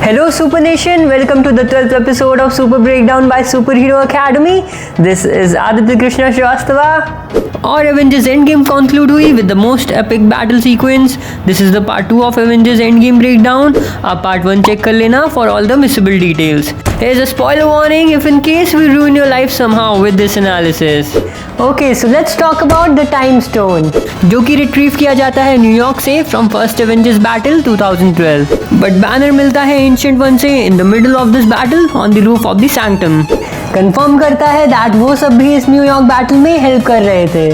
Hello Super Nation, welcome to the 12th episode of Super Breakdown by Superhero Academy. This is Aditya Krishna Srivastava. Our Avengers Endgame conclude हुई with the most epic battle sequence. This is the part 2 of Avengers Endgame breakdown. आप part 1 check कर लेना for all the missable details. Here's a spoiler warning if in case we ruin your life somehow with this analysis. Okay, so let's talk about the Time Stone, जो कि retrieve किया जाता है New York से from first Avengers battle 2012. But banner मिलता है ancient one से in the middle of this battle on the roof of the sanctum. Confirm करता है दैट वो सब भी इस न्यूयॉर्क बैटल में हेल्प कर रहे थे.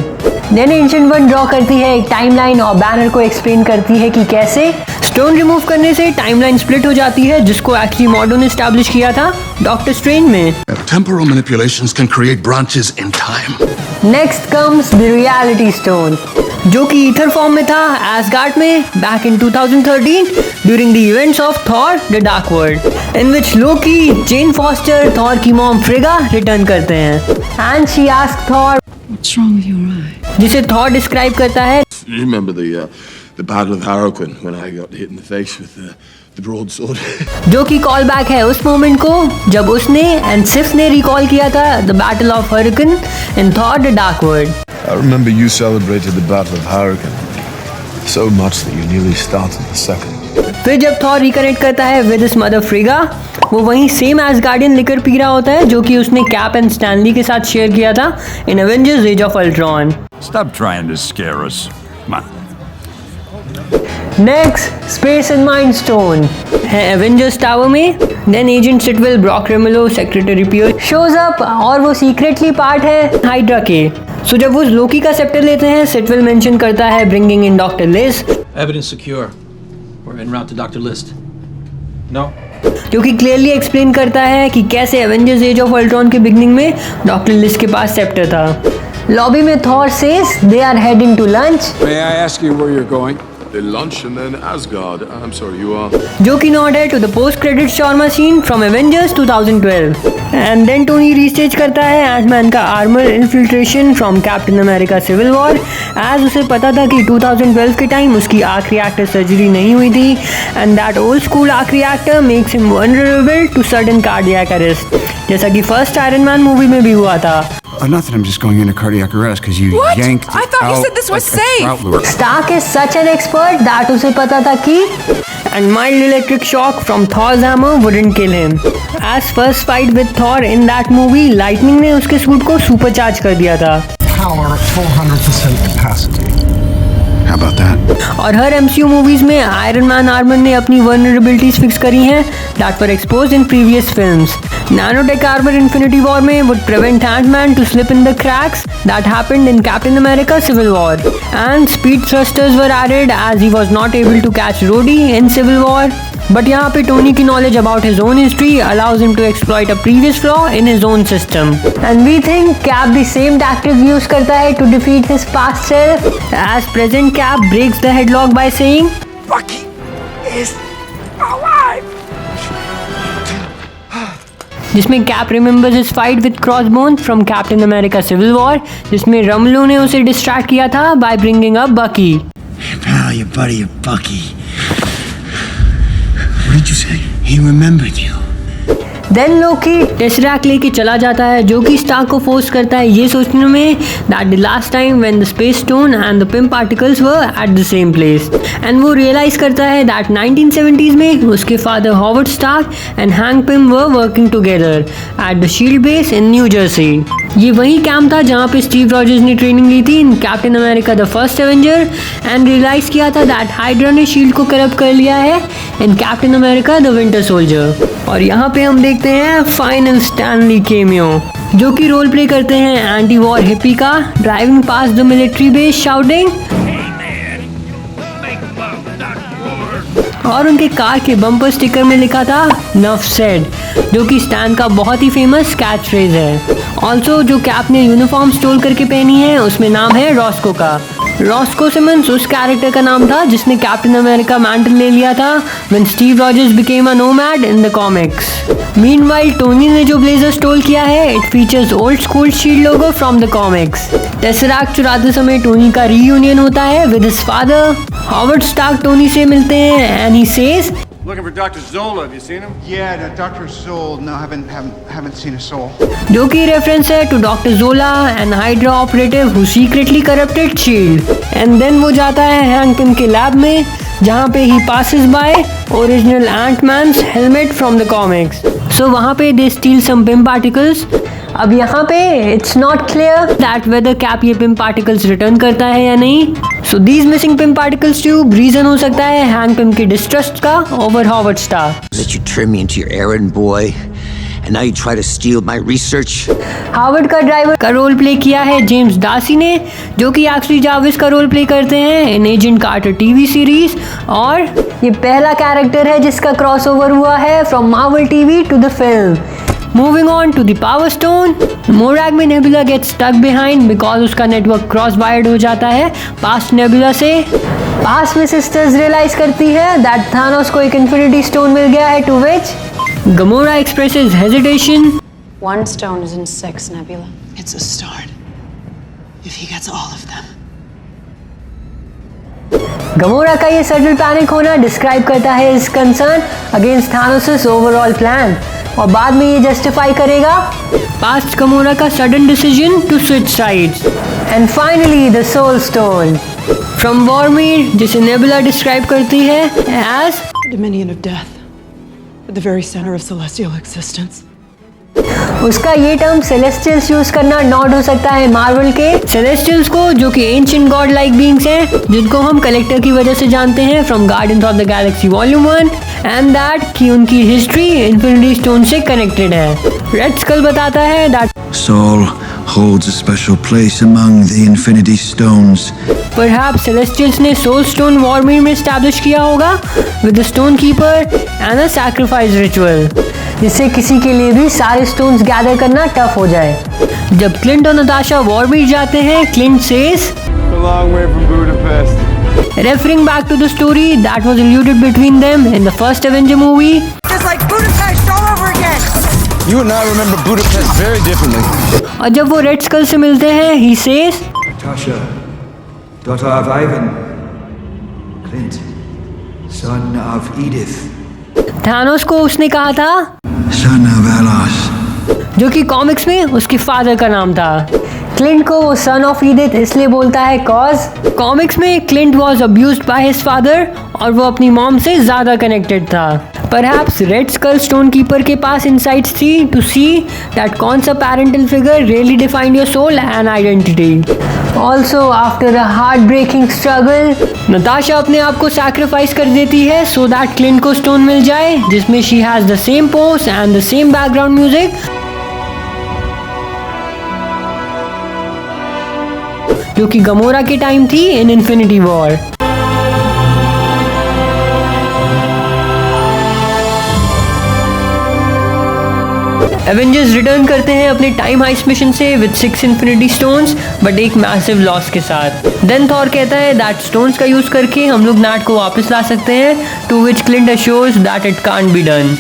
देन एंशिएंट वन ड्रॉ करती है एक टाइमलाइन और बैनर को एक्सप्लेन करती है कि कैसे स्टोन रिमूव करने से टाइमलाइन स्प्लिट हो जाती है, जिसको एक्चुअली मॉडर्न एस्टैब्लिश किया था डॉक्टर स्ट्रेंज में. Temporal manipulations can create branches in time. Next comes the reality stone, जो कि ईथर फॉर्म में था एसगार्ड में back in 2013 during the events of Thor the dark world, in which Loki, gen foster, Thor की mom फ्रिगा return करते हैं. And she ask Thor What's wrong with your eye? जिसे Thor describe करता है. You remember the Battle of Harroquin when I got hit in the face with the broadsword? जो कि call back है उस moment को जब उसने एंड सिफ ने रिकॉल किया था the battle of hurricane in Thor the dark world. I remember you celebrated the Battle of Harroquin so much that you nearly started the second. फिर जब थॉर रिकनेक्ट करता है विद हिज मदर फ्रिगा, वो वहीं same Asgardian liquor P रहा होता है जो कि उसने कैप एंड स्टैनली के साथ शेयर किया था in Avengers as of Ultron. Stop trying to scare us. Come on. Next space and mind stone है एवेंजर्स टावर में. Then agent Sitwell, Brock Rumlow, secretary Pierce shows up और वो secretly part है hydra के. सो जब वो लोकी का sceptre लेते हैं, सिटवेल मेंशन करता है bringing in doctor List. Evidence secure. We're en route to Dr. List. No? जो कि क्लियरली एक्सप्लेन करता है कि कैसे एवेंजर्स एज ऑफ अल्ट्रॉन के बिगनिंग में डॉक्टर लिस्ट के पास सेप्टर था. लॉबी में Thor says they are heading to lunch. May I ask you where you're going? They lunch and then Asgard. I'm sorry, you are. जो कि not है to the post credit shawarma scene from Avengers 2012. And then Tony restage करता है Ant Man का armour infiltration from Captain America Civil War, as उसे पता था कि 2012 के टाइम उसकी आर्क रिएक्टर सर्जरी नहीं हुई थी and that old school arc reactor makes him vulnerable to sudden cardiac arrest, जैसा कि फर्स्ट आयरन मैन मूवी में भी हुआ था. Nothing, I'm just going into cardiac arrest because you What? yanked I thought you out said this was like a safe. trout lure. Stark is such an expert that उसे पता था कि and mild electric shock from Thor's hammer wouldn't kill him. As first fight with Thor in that movie, lightning ने उसके suit को supercharge कर दिया था. Power at 400% capacity. How about that? और हर MCU मूवीज में आयरन मैन आर्मर ने अपनी वल्नरेबिलिटीज फिक्स करी हैं that were exposed in previous films. Nanotech armor Infinity War में would prevent Ant-Man to slip in the cracks that happened in Captain America Civil War. And speed thrusters were added as he was not able to catch Rhodey in Civil War. But यहाँ पे Tony की knowledge about his own history allows him to exploit a previous flaw in his own system. And we think Cap the same tactic use करता है to defeat his past self, as present Cap breaks the headlock by saying Bucky is alive. जिसमें Cap remembers his fight with Crossbone from Captain America Civil War, जिसमें Rumlow ने उसे distract किया था by bringing up Bucky. Pal, your buddy, your Bucky. What did you say? He remembered you. Then Loki tesseract लेके चला जाता है, जो कि स्टार्क को फोर्स करता है ये सोचने में that the last time when the space stone and the Pym particles were at the same place. And वो रियलाइज करता है दैट 1970s में उसके father Howard Stark and Hank Pym were working together at the SHIELD base in New Jersey. ये वही camp था जहाँ पे स्टीव रॉजर्स ने ट्रेनिंग ली थी in Captain America the First Avenger and realise किया था दैट हाइड्रा ने शील्ड को करप्ट कर लिया है इन Captain America the Winter soldier. और यहाँ पे हम देखते हैं फाइनल स्टैनली केमियो, जो कि रोल प्ले करते हैं एंटी वॉर हिप्पी का driving pass the military base shouting, और उनके कार के बम्पर स्टिकर में लिखा था नफ सेड, जो कि स्टैन का बहुत ही फेमस कैच फ्रेज है. ऑल्सो जो कैप ने यूनिफॉर्म स्टोल करके पहनी है उसमें नाम है रॉस्को का. रॉस्को सिमंस उस कैरेक्टर का नाम था जिसने कैप्टन अमेरिका मैंटल ले लिया था when Steve Rogers became a Nomad in the comics. Meanwhile Tony ने जो ब्लेजर स्टोल किया है it features old school SHIELD logo from the comics. Tesseract चुराते समय टोनी का रीयूनियन होता है with his father. Howard Stark Tony से मिलते हैं and he says Looking for Dr. Zola. Have you seen him? Yeah, no, Dr. Zoll. No, haven't seen a soul. जो कि रेफरेंस है to doctor Zola and Hydra operative who secretly corrupted SHIELD and then वो जाता है Hank Pym के lab में जहाँ पे he passes by original Ant Man's helmet from the comics so वहाँ पे they steal some Pym particles अब यहाँ पे it's not clear that whether Cap ये पिम पार्टिकल्स रिटर्न करता है या नहीं so these missing Pym particles tube reason हो सकता है हैंक पिम के डिस्ट्रस्ट का over Howard Stark Let you turn me into your errand boy, and now you try to steal my research? Harvard का ड्राइवर का role play किया है James Darcy ने जो कि एक्चुअली जाविस का रोल प्ले करते हैं in Agent Carter TV series और ये पहला कैरेक्टर है जिसका क्रॉसओवर हुआ है from Marvel TV to the film Moving on to the Power Stone, Morag में Nebula gets stuck behind because उसका नेटवर्क क्रॉस वायर्ड हो जाता है पास्ट नेबुला से पास में सिस्टर्स रियलाइज करती है दैट थानोस को एक इन्फिनिटी स्टोन मिल गया है to which Gamora expresses hesitation One stone is in 6, Nebula. It's a start. If he gets all of them. Gamora का ये सडन पैनिक होना डिस्क्राइब करता है इस concern against Thanos's overall plan और बाद में ये जस्टिफाई करेगा पास्ट गमोरा का sudden decision to switch sides and finally the soul stone from Vormir जिसे नेबुला डिस्क्राइब करती है as Dominion of death. At the very center of celestial existence. उसका ये टर्म सेलेस्टियल्स यूज करना not हो सकता है मार्वल के सेलेस्टियल्स को जो कि एंशिएंट गॉड लाइक बीइंग्स हैं जिनको हम कलेक्टर की वजह से जानते हैं from guardians of the Galaxy volume 1 and that कि उनकी हिस्ट्री इन्फिनिटी स्टोन से कनेक्टेड है रेड स्कल बताता है that Soul holds a special place among the Infinity Stones. Perhaps Celestials ने सोल स्टोन वॉर्मीर में एस्टैब्लिश किया होगा with the stone keeper and a sacrifice ritual जिससे किसी के लिए भी सारे स्टोन्स गैदर करना टफ हो जाए जब क्लिंट और नताशा वॉर्मीर जाते हैं Clint says A long way from Budapest. referring back to the story that was alluded between them in the first Avenger movie It's like Budapest all over again. You and I remember Budapest very differently. और जब वो red school से मिलते हैं he says Natasha, daughter of Ivan, Clint, son of Edith. Thanos को उसने कहा था Son of Alas. जो कि कॉमिक्स में उसके फादर का नाम था क्लिंट को वो सन ऑफ ईडिथ इसलिए बोलता है कॉज कॉमिक्स में Clint was abused by his father और वो अपनी मॉम से ज्यादा कनेक्टेड था perhaps Red Skull stone keeper के पास इनसाइट्स थी टू सी दैट कौन सा parental figure really defined your soul and identity also after a heart breaking struggle Natasha अपने आप को सैक्रिफाइस कर देती है सो दैट क्लिंट को स्टोन मिल जाए जिसमें she has the same pose and the same background music जो कि गमोरा के टाइम थी इन इन्फिनिटी वॉर एवेंजर्स रिटर्न करते हैं अपने टाइम हाइस्ट मिशन से विद 6 इन्फिनिटी स्टोन्स बट एक मैसिव लॉस के साथ देन थॉर कहता है दैट स्टोन्स का यूज करके हम लोग नाट को वापस ला सकते हैं to which Clint assures that it can't be done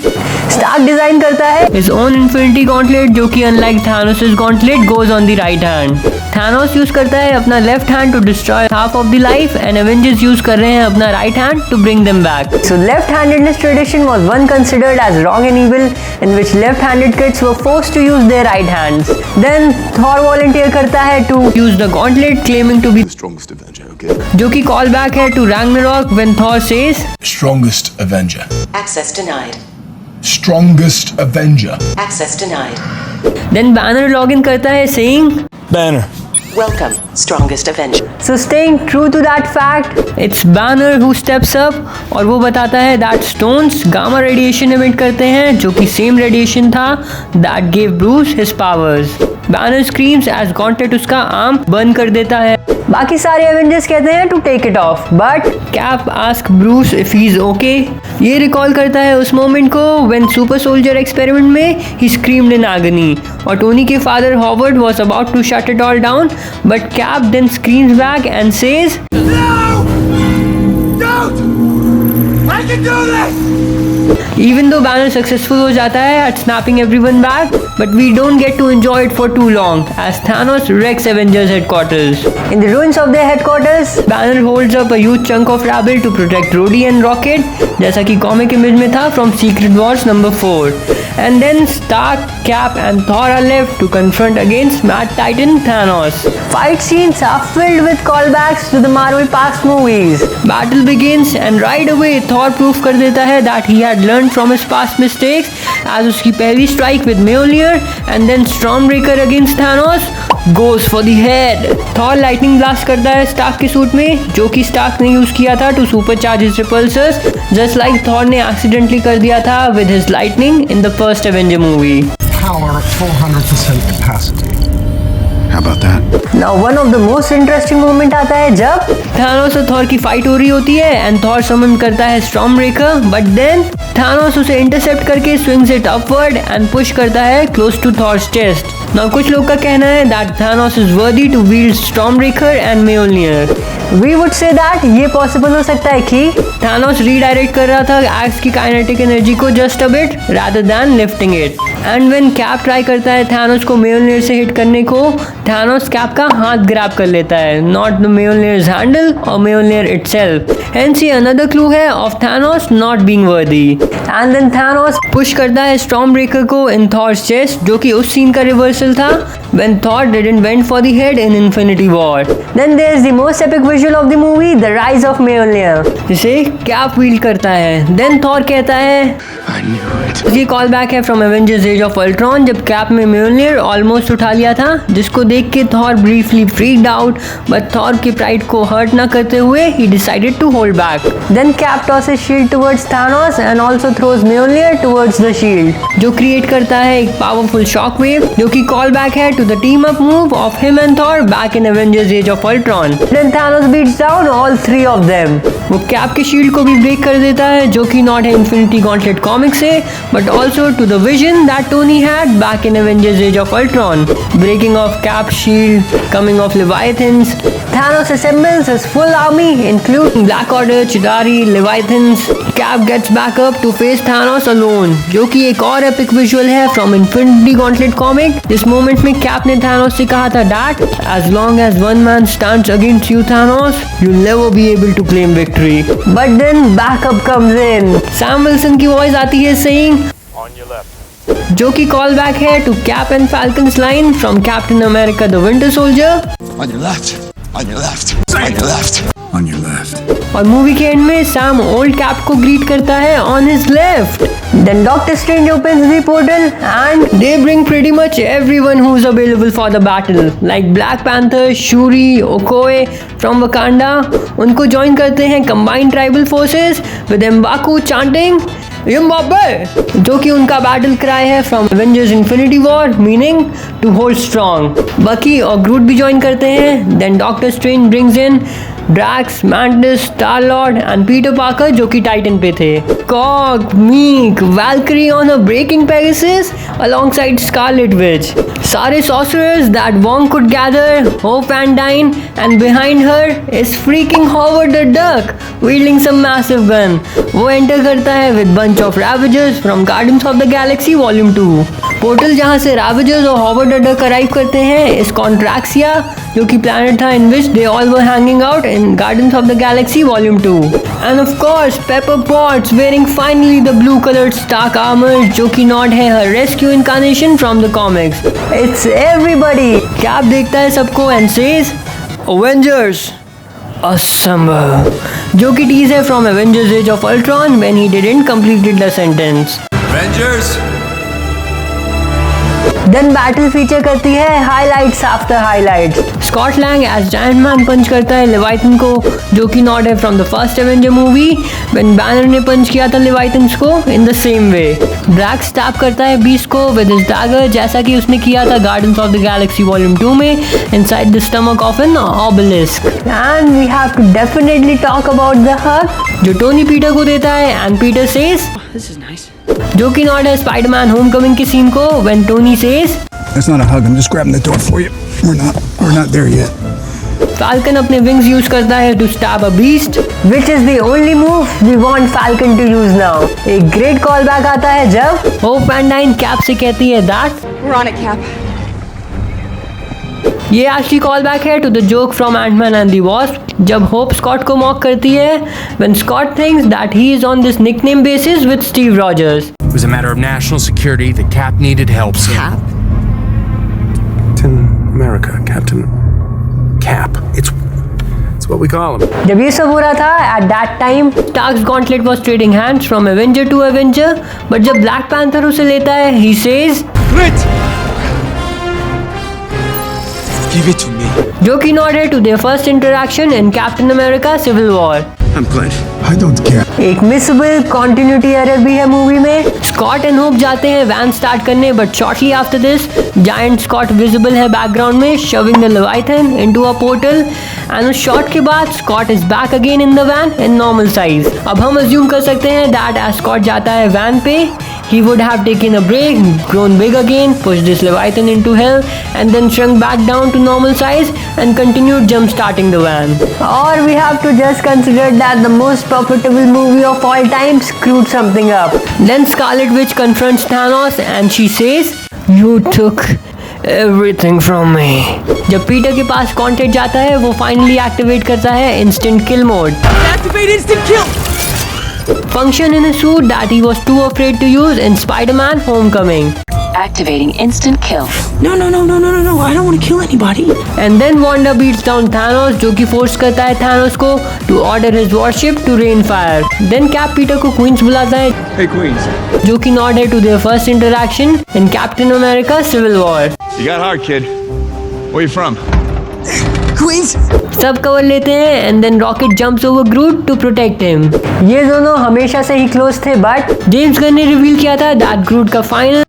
Stark design करता है हिज ओन इन्फिनिटी गॉन्टलेट जो कि unlike Thanos's gauntlet goes on the right hand Thanos use करता है अपना left hand to destroy half of the life and Avengers use कर रहे हैं अपना right hand to bring them back so left handedness tradition was once considered as wrong and evil in which left handed kids were forced to use their right hands then Thor volunteer करता है to use the gauntlet claiming to be The strongest Avenger, okay? जो कि call back है to Ragnarok when Thor says Strongest Avenger. Access denied. Strongest Avenger. Access denied. Then Banner login करता है saying Banner. Welcome, strongest Avenger. So staying true to that fact, it's Banner who steps up और वो बताता है that stones gamma radiation emit करते हैं जो कि same radiation था that gave Bruce his powers. Banner screams as Gauntlet उसका आर्म बर्न कर देता है बाकी सारे एवेंजर्स कहते हैं to take it off but Cap ask Bruce if he is okay ये रिकॉल करता है उस मोमेंट को व्हेन सुपर सोल्जर एक्सपेरिमेंट में ही स्क्रीम्ड इन agony और टोनी के father Howard was about to shut it all down but Cap then screams back and says Even though Banner successful हो जाता है at snapping everyone back, but we don't get to enjoy it for too long as Thanos wrecks Avengers headquarters. In the ruins of their headquarters, Banner holds up a huge chunk of rubble to protect Rhodey and Rocket, जैसा कि comic image में था from Secret Wars number 4. And then Stark, Cap and Thor are left to confront against Mad Titan Thanos. Fight scenes are filled with callbacks to the Marvel past movies. Battle begins and right away Thor proof कर देता है that he had learned from his past mistakes as उसकी पहली strike with Mjolnir and then Stormbreaker against Thanos goes for the head. Thor lightning blast करता है Stark के suit में जो कि Stark ने यूज किया था to supercharge his repulsors just like Thor ने accidentally कर दिया था with his lightning in the first Avenger movie. Power at 400% capacity. How about that? Now one of the most interesting moment आता है जब Thanos और Thor की fight हो रही होती है and Thor summon करता है Stormbreaker, but then Thanos उसे intercept करके swings it upward and push करता है close to Thor's chest. Now कुछ लोग का कहना है that Thanos is worthy to wield Stormbreaker and Mjolnir. We would say that ये possible हो सकता है कि Thanos redirect कर रहा था axe की kinetic energy को just a bit rather than lifting it. And when Cap try करता है Thanos को Mjolnir से hit करने को, Thanos Cap का हाथ grab कर लेता है, not the Mjolnir's handle or Mjolnir itself. Hence ये another clue है of Thanos not being worthy. And then Thanos push करता है Stormbreaker को in Thor's chest, जो कि उस scene का reversal था when Thor didn't went for the head in Infinity War. Then there's the most epic visual of the movie, the rise of Mjolnir, जिसे Cap wield करता है. Then Thor कहता है I knew it. ये call back है from Avengers as of Ultron जब Cap में Mjolnir almost उठा लिया था, जिसको देख के Thor briefly freaked out, but Thor के प्राइड को हर्ट ना करते हुए ही decided to hold back. Then Cap tosses shield towards Thanos and also throws Mjolnir towards the shield, जो क्रिएट करता है एक पावरफुल शॉक वेव, जो कि कॉल बैक है to the team up move off him and Thor back in Avengers as of Ultron. Then Thanos beats down all three of them. वो Cap के shield को भी ब्रेक कर देता है, जो कि नॉट है इन्फिनिटी गॉन्टलेट कॉमिक से, but also to the vision that Tony had back in Avengers Age of Ultron. Breaking of Cap's shield, coming of Leviathans. Thanos assembles his full army including Black Order, Chitauri, Leviathans. Cap gets back up to face Thanos alone, जो कि एक और epic visual है from Infinity Gauntlet comic. इस moment में Cap ने Thanos से कहा था that as long as one man stands against you Thanos, you'll never be able to claim victory. But then backup comes in. Sam Wilson की voice आती है saying On your left. जो कि call back है to Cap and Falcon's line from Captain America the Winter Soldier. On your left. On your left. On your left. On your left. और movie के and में Sam old cap को greet करता है on his left. Then Doctor Strange opens the portal and they bring pretty much everyone who's available for the battle, like Black Panther, Shuri, Okoye from Wakanda. उनको join करते हैं combined tribal forces with M'Baku chanting Zimbabwe, जो कि उनका battle cry है from Avengers Infinity War, meaning to hold strong. Bucky और Groot भी join करते हैं. Then Doctor Strange brings in Drax, Mantis, Star Lord and Peter Parker जो कि टाइटन पे थे. कॉग, Miek, Valkyrie on a breaking Pegasus alongside Scarlet Witch. सारे sorcerers that Wong could gather, Hope and Dyne, and behind her is freaking Howard the Duck wielding some massive gun. वो enter करता है with bunch of Ravagers from Guardians of the Galaxy Volume 2. Portal जहाँ से Ravagers और Howard the duck arrive करते हैं इस कॉन्ट्रैक्सिया, जो कि प्लैनेट था in which they all were hanging out in Guardians of the Galaxy Volume 2. And of course Pepper Potts wearing finally the blue colored Stark armor, जो कि not है her rescue incarnation from the comics. It's everybody. Cap देखता है सबको and says Avengers Assemble, जो कि tease है from Avengers as of Ultron when he didn't completed the sentence. Avengers! Then battle feature करती है highlights after highlights. Scott Lang as Giant Man punch करता है लेवाइथन को, जो कि नॉट है from the First Avenger movie when Banner ने punch किया था लेवाइथन्स को in the same way. Black stab करता है बीस्ट को विद हिज डैगर, जैसा कि उसने किया था Guardians of the Galaxy volume 2 में inside the stomach of an obelisk. And we have to definitely talk about the hug जो टोनी पीटर को देता है and Peter says This is nice. जो कि नॉट है स्पाइडरमैन होमकमिंग के scene को when Tony says That's not a hug. I'm just grabbing the door for you. We're not there yet. Falcon अपने wings use करता है to stab a beast which is the only move we want Falcon to use now. एक great callback आता है जब Hope Van Dyne Cap से कहती है that We're on it, Cap. ये एक्चुअली कॉल बैक है to the joke from Ant Man and the Wasp जब होप स्कॉट को मॉक करती है when Scott thinks that he is on this nickname basis with Steve Rogers. It was a matter of national security. The Cap needed help. Cap? Captain America, Captain Cap. It's what we call him. जब ये सब हो रहा था at that time Stark's gauntlet was trading hands from Avenger to Avenger, but जब Black Panther उसे लेता है he says Clint! Give it to me. जो कि नॉट है to their first interaction in Captain America Civil War. I'm Clint. I don't care. एक missable continuity error भी है मूवी में. स्कॉट एंड होप जाते हैं वैन स्टार्ट करने but shortly after this giant Scott visible है background में shoving the Leviathan into a portal and उस शॉट के बाद Scott is back again in the van in normal size. अब हम अज्यूम कर सकते हैं दैट एज स्कॉट जाता है वैन पे he would have taken a break, grown big again, pushed this Leviathan into hell and then shrunk back down to normal size and continued jump starting the van. Or we have to just consider that the most profitable movie of all time screwed something up. Then Scarlet Witch confronts Thanos and she says, "You took everything from me." जब Peter के पास contact जाता है वो finally activate करता है instant kill mode. Activate instant kill! Function in a suit that he was too afraid to use in Spider-Man Homecoming. Activating instant kill. No, I don't want to kill anybody. And then Wanda beats down Thanos जो कि force करता है Thanos को to order his warship to rain fire. Then Cap Peter को Queens बुलाता है Hey, Queens. जो कि नॉट है to their first interaction in Captain America Civil War. You got hard, kid. Where you from? Queens? सब cover लेते हैं and then Rocket jumps over Groot to protect him. ये दोनों हमेशा से ही क्लोज थे बट जेम्स गन ने रिवील किया था दैट ग्रूट का फाइनल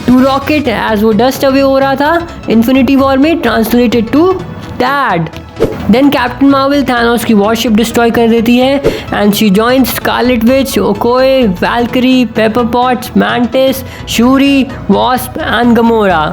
टू रॉकेट एज वो डस्ट अवे हो रहा था इन्फिनिटी वॉर में translated to dad. Then Captain Marvel Thanos की वॉरशिप डिस्ट्रॉय कर देती है and she joins Scarlet Witch, Okoye, Valkyrie, Pepper Potts, Mantis, Suri, wasp and Gamora.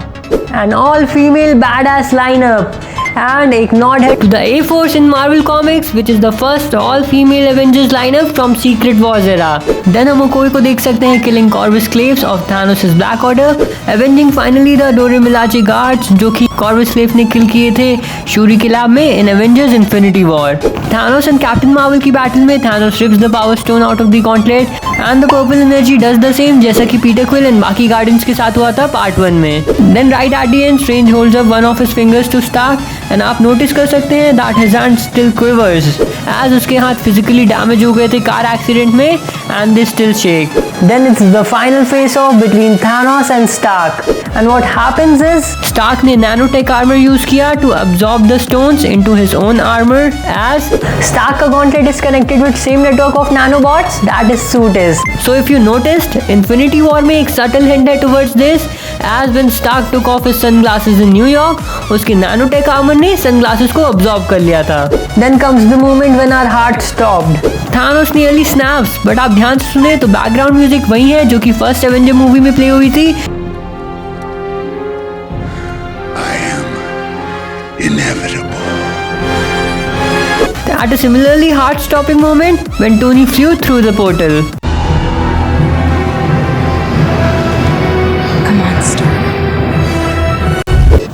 An all-female badass lineup. And एक nod है to the A-Force in Marvel Comics, which is the first all-female Avengers lineup from Secret Wars era. Then हम Okoye को देख सकते हैं killing Corvus Claves of Thanos' Black Order, avenging finally the Dora Milaje guards जो कि Corvus Clave ने kill किए थे शूरी के लैब में in Avengers Infinity War. Thanos and Captain Marvel की battle में Thanos rips the Power Stone out of the gauntlet and the Purple Energy does the same जैसा कि Peter Quill and बाकी Guardians के साथ हुआ था Part 1 में. Then right at the end Strange holds up one of his fingers to Stark and आप notice कर सकते हैं that his hand still quivers as उसके हाथ physically damage हो गए थे कार एक्सीडेंट में and they still shake. Then it's the final face off between Thanos and Stark and what happens is Stark ने nanotech armor यूज किया to absorb the stones into his own armor as Stark का gauntlet is connected with same network of nanobots that his suit is. So if you noticed Infinity War में एक subtle hint है towards this as when Stark took off his sunglasses in New York उसके nanotech armor ने sunglasses को absorb कर लिया था. Then comes the moment when our heart stopped. Thanos nearly snaps but आप ध्यान से सुने तो बैकग्राउंड म्यूजिक वही है जो कि फर्स्ट एवेंजर मूवी में प्ले हुई थी. I am inevitable. At a similarly heart-stopping moment when Tony flew through the portal. Come on, Stark.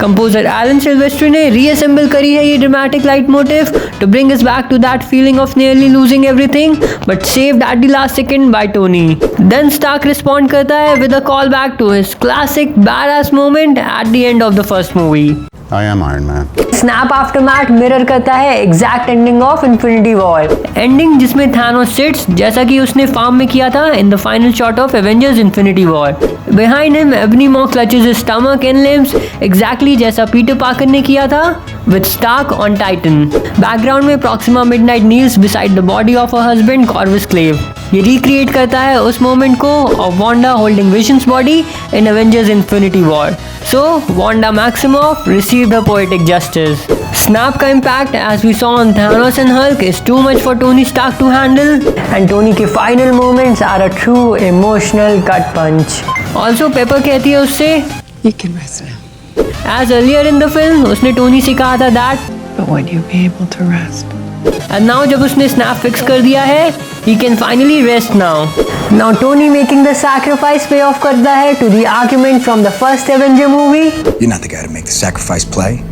Composer Alan Silvestri ने रीअसेंबल करी है ये dramatic leitmotif to bring us back to that feeling of nearly losing everything but saved at the last second by Tony. Then Stark respond करता है with a call back to his classic badass moment at the end of the first movie. I am Iron Man. Snap aftermath mirror करता है exact ending of Infinity War, ending जिसमें Thanos sits जैसा कि उसने farm में किया था in the final shot of Avengers Infinity War. Behind him Ebony Maw clutches his stomach and limbs exactly जैसा पीटर पार्कर ने किया था with Stark on Titan. Background में Proxima Midnight kneels beside the body of her husband Corvus Glaive. ये recreate करता है उस moment को of Wanda holding Vision's body in Avengers Infinity War. So, Wanda Maximoff received her poetic justice. Snap का impact as we saw on Thanos and Hulk is too much for Tony Stark to handle and Tony के final moments are a true emotional gut punch. Also, Pepper कहती है उससे You can rest now. As earlier in the film, उसने Tony से कहा था that But would you be able to rest? And now जब उसने snap fix कर दिया है, he can finally rest now. Now Tony making the sacrifice pay off करता है to the argument from the first Avenger movie. You're not the guy to make the sacrifice play.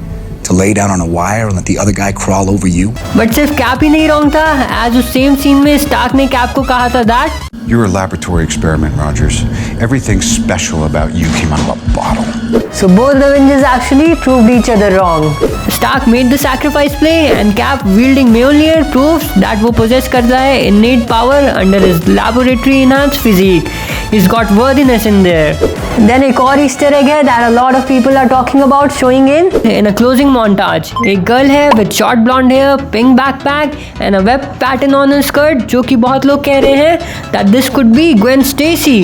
To lay down on a wire and let the other guy crawl over you. But सिर्फ Cap ही नहीं wrong था, as उस same scene में Stark ने Cap को कहा था that You're a laboratory experiment, Rogers. Everything special about you came out of a bottle. So both the Avengers actually proved each other wrong. Stark made the sacrifice play and Cap wielding Mjolnir proves that वो possess करता है innate power under his laboratory enhanced physique. He's got worthiness in there. Then एक और Easter egg है that a lot of people are talking about showing in a closing montage. एक girl है with short blonde hair, pink backpack and a web pattern on her skirt जो कि बहुत लोग कह रहे हैं that this could be Gwen Stacy.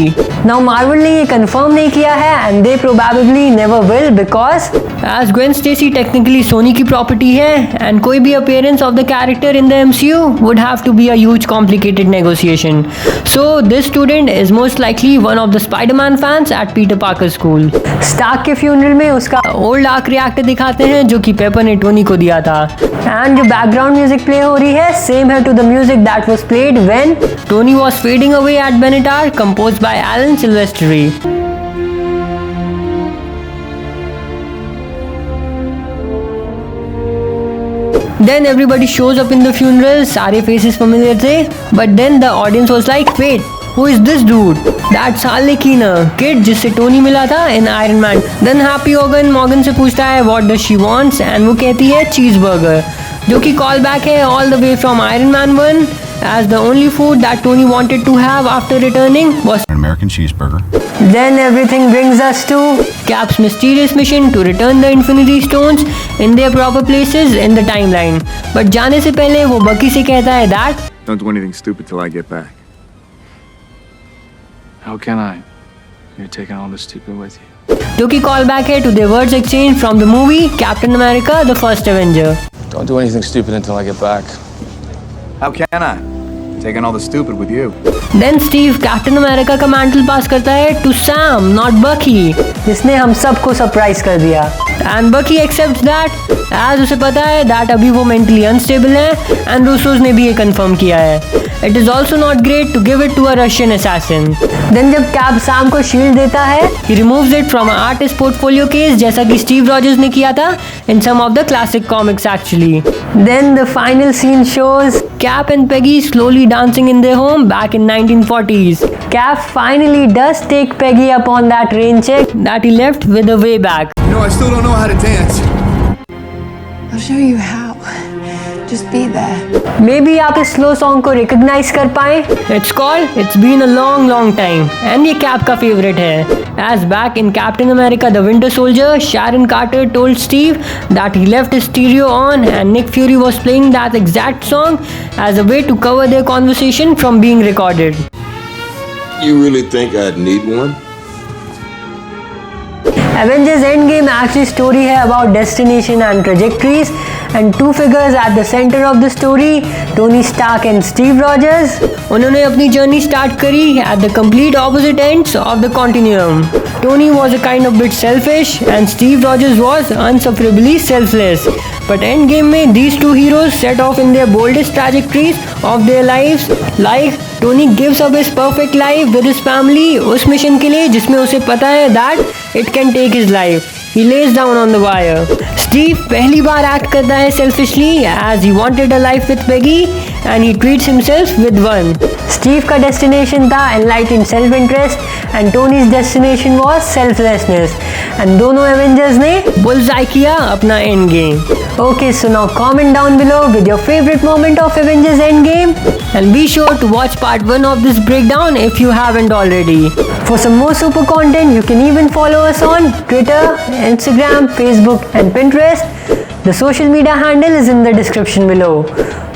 Now Marvel ने ये confirm नहीं किया है and they probably never will because as Gwen Stacy technically Sony की property है and कोई भी appearance of the character in the MCU would have to be a huge complicated negotiation. So this student is most likely one of the Spider-Man fans at Peter Parker School. Stark के funeral में उसका old arc reactor दिखाते हैं जो कि paper ने Tony को दिया था. And जो background music play हो रही है same है to the music that was played when Tony was fading away at Benatar, composed by Alan Silvestri. Then everybody shows up in the funeral, सारे faces familiar थे, but then the audience was like, wait, who is this dude? That's Harley Quinn, kid जिससे Tony मिला था in Iron Man. Then Happy Hogan Morgan से पूछता है what does she wants and वो कहती है cheeseburger, जो कि call back है all the way from Iron Man 1 as the only food that Tony wanted to have after returning was An American cheeseburger. Then everything brings us to Cap's mysterious mission to return the Infinity Stones in their proper places in the timeline. But जाने से पहले वो बकी से कहता है that Don't do anything stupid till I get back. How can I? You're taking all this stupid with you. जो कि call back है to their words exchange from the movie Captain America: The First Avenger. Don't do anything stupid until I get back. How can I? Taking all the stupid with you. Then Steve Captain America का mantle pass करता है to Sam, not Bucky, जिसने हम सबको surprise कर दिया. And Bucky accepts that, as उसे पता है that अभी वो mentally unstable है, and Russos ने भी ये confirm किया है. It is also not great to give it to a Russian assassin. Then जब Cap Sam को shield देता है, he removes it from an artist portfolio case जैसा कि Steve Rogers ने किया था in some of the classic comics actually. Then the final scene shows Cap and Peggy slowly dancing in their home back in 1940s. Cap finally does take Peggy up on that rain check that he left with a way back. You know, I still don't know how to dance. I'll show you how. Just be there. Maybe आप इस slow song को recognize कर पाएं? It's called It's Been a Long Time and ये Cap का favorite है. As back in Captain America: The Winter Soldier, Sharon Carter told Steve that he left his stereo on and Nick Fury was playing that exact song as a way to cover their conversation from being recorded. You really think I'd need one? Avengers Endgame actually story है about destination and trajectories and two figures at the center of the story, Tony Stark and Steve Rogers. उन्होंने अपनी journey start करी at the complete opposite ends of the continuum. Tony was a kind of bit selfish and Steve Rogers was unsufferably selfless. But Endgame में these two heroes set off in their boldest trajectories of their lives. Like Tony gives up his perfect life with his family उस mission के लिए जिसमें उसे पता है that it can take his life. He lays down on the wire. Steve पहली बार act करता है selfishly as he wanted a life with Peggy and he treats himself with one. Steve का destination था enlightened self-interest and Tony's destination was selflessness. And दोनों Avengers ने bullseye किया अपना Endgame. Okay, so now comment down below with your favorite moment of Avengers Endgame and be sure to watch part 1 of this breakdown if you haven't already. For some more super content, you can even follow us on Twitter, Instagram, Facebook and Pinterest. The social media handle is in the description below.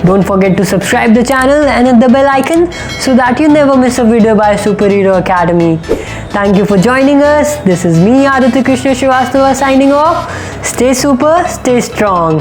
Don't forget to subscribe the channel and hit the bell icon so that you never miss a video by Superhero Academy. Thank you for joining us. This is me, Aditya Krishna Srivastava, signing off. Stay super, stay strong.